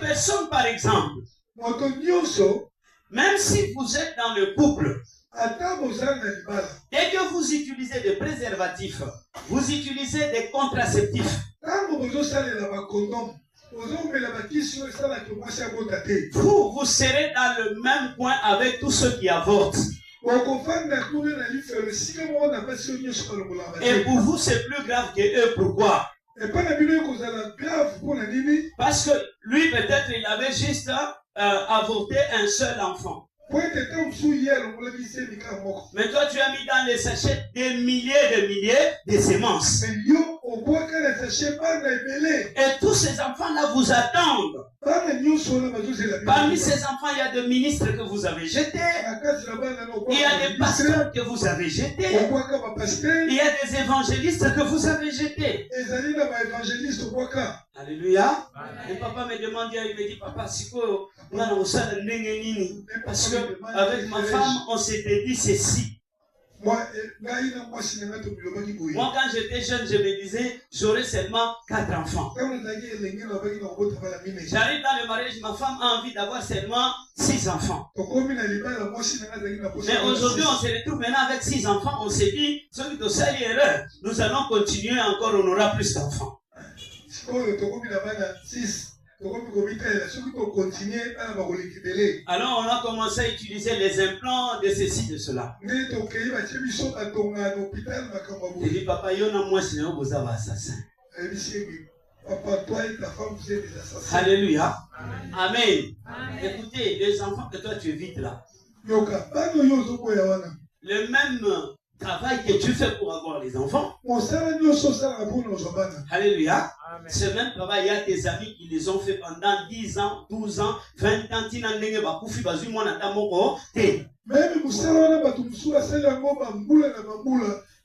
personne, par exemple, même si vous êtes dans le couple, dès que vous utilisez des préservatifs, vous utilisez des contraceptifs, vous serez dans le même coin avec tous ceux qui avortent. Et pour vous, c'est plus grave que eux. Pourquoi? Parce que lui, peut-être, il avait juste avorté un seul enfant. Mais toi, tu as mis dans les sachets des milliers de semences. Et tous ces enfants-là vous attendent. Parmi ces enfants, il y a des ministres que vous avez jetés. Il y a des pasteurs que vous avez jetés. Il y a des évangélistes que vous avez jetés. Alléluia. Et papa me demande, il me dit, papa, si quoi, parce que avec ma femme, on s'était dit ceci. Moi, quand j'étais jeune, je me disais, j'aurais seulement 4 enfants. J'arrive dans le mariage, ma femme a envie d'avoir seulement 6 enfants. Mais aujourd'hui, on se retrouve maintenant avec 6 enfants. On s'est dit, nous allons continuer encore, on aura plus d'enfants. Alors on a commencé à utiliser les implants de ceci, de cela. Je dis, papa, moi, sinon vous avez assassin. Papa, toi et ta femme, vous êtes des assassins. Alléluia. Amen. Écoutez, les enfants que toi tu évites là. Le même travail que tu fais pour avoir les enfants. Alléluia. Ce même travail, il y a tes amis qui les ont fait pendant 10 ans, 12 ans, 20 ans,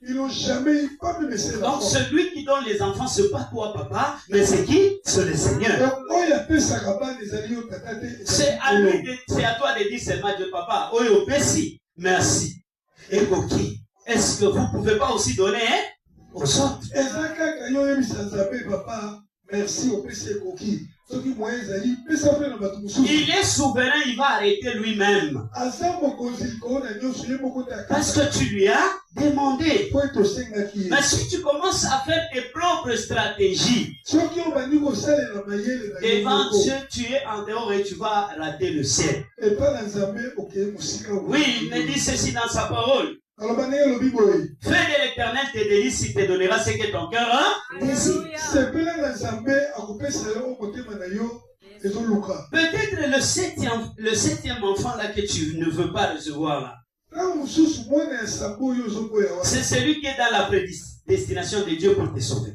ils n'ont jamais eu pas de message. Donc celui qui donne les enfants, ce n'est pas toi, papa, mais c'est qui? C'est le Seigneur. C'est à lui, c'est à toi de dire seulement de papa. Oh, merci. Et coquille. Est-ce que vous ne pouvez pas aussi donner aux autres? Merci au PC coquille. Il est souverain, il va arrêter lui-même. Parce que tu lui as demandé. Mais si tu commences à faire tes propres stratégies, devant Dieu, tu es en dehors et tu vas rater le ciel. Oui, il me dit ceci dans sa parole. Fais de l'Éternel tes délices, il te donnera ce que ton cœur désire. Peut-être le septième enfant là que tu ne veux pas recevoir là. C'est celui qui est dans la prédestination de Dieu pour te sauver.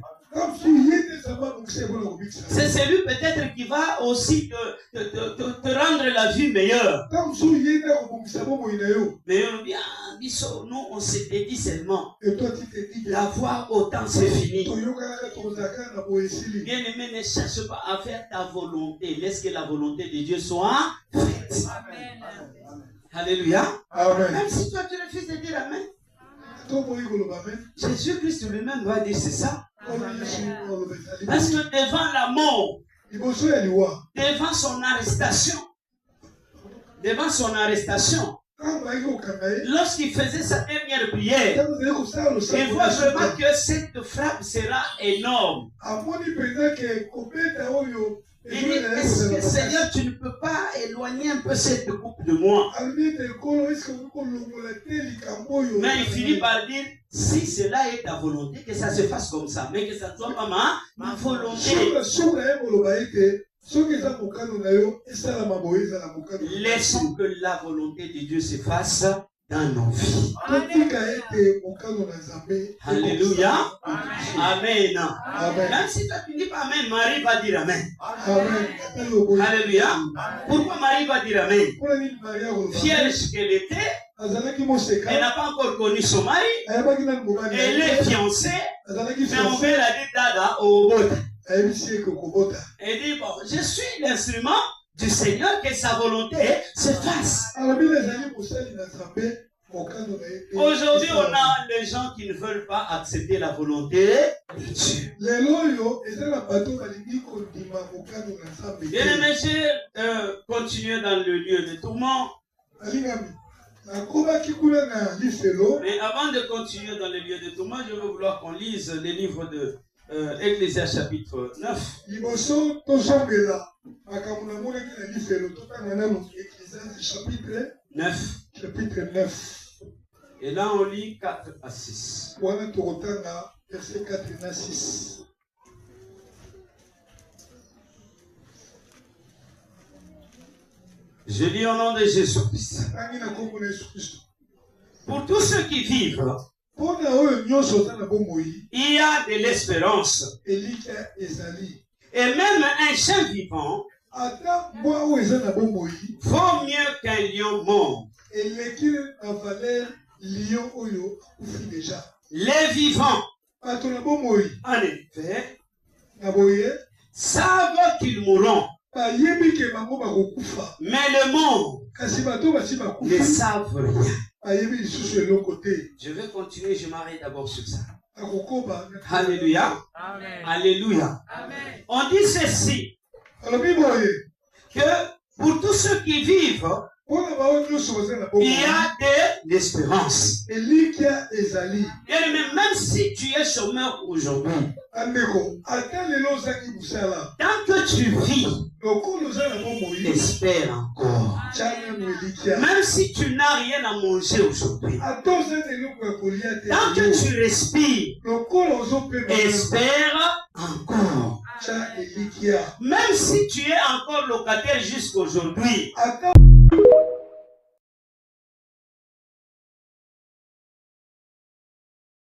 C'est celui peut-être qui va aussi te rendre la vie meilleure. Mais nous, on s'était dit seulement, l'avoir autant c'est fini. Bien aimé, ne cherche pas à faire ta volonté. Laisse que la volonté de Dieu soit faite. Amen. Alléluia. Amen. Même si toi tu refuses de dire Amen. Jésus-Christ lui-même va dire c'est ça. Parce que devant la mort, devant son arrestation, lorsqu'il faisait sa dernière prière, il voit vraiment que cette frappe sera énorme. Il dit, est-ce que Seigneur, tu ne peux pas éloigner un peu cette coupe de moi? Mais il finit par dire, si cela est ta volonté, que ça se fasse comme ça, mais que ça ne soit pas ma volonté. Laissons que la volonté de Dieu se fasse dans nos vies. Alléluia. Amen. Amen. Même si toi tu dis pas Amen, Marie va dire Amen. Amen. Alléluia. Pourquoi Marie va dire Amen? Vierge qu'elle était, elle n'a pas encore connu son mari, elle est fiancée, mais on veut la dire Dada au Bota. Elle dit, bon, je suis l'instrument du Seigneur, que sa volonté se fasse. Aujourd'hui, on a les gens qui ne veulent pas accepter la volonté de Dieu. Bien-aimés, j'ai continué dans le lieu de tourment. Mais avant de continuer dans le lieu de tourment, je veux vouloir qu'on lise les livres de Ecclésias chapitre 9. 9. Et là, on lit 4 à 6. Je lis au nom de Jésus-Christ. Pour tous ceux qui vivent, il y a de l'espérance. Et même un chien vivant vaut mieux qu'un lion mort. Les vivants, en effet, savent qu'ils mourront. Mais le monde ne savent rien. Je vais continuer, je m'arrête d'abord sur ça. Alléluia. Amen. Alléluia. Amen. On dit ceci, que pour tous ceux qui vivent, il y a de l'espérance. Et même si tu es chômeur aujourd'hui, tant que tu vis, espère encore. Même si tu n'as rien à manger aujourd'hui, tant que tu respires, espère encore. Même si tu es encore locataire jusqu'aujourd'hui,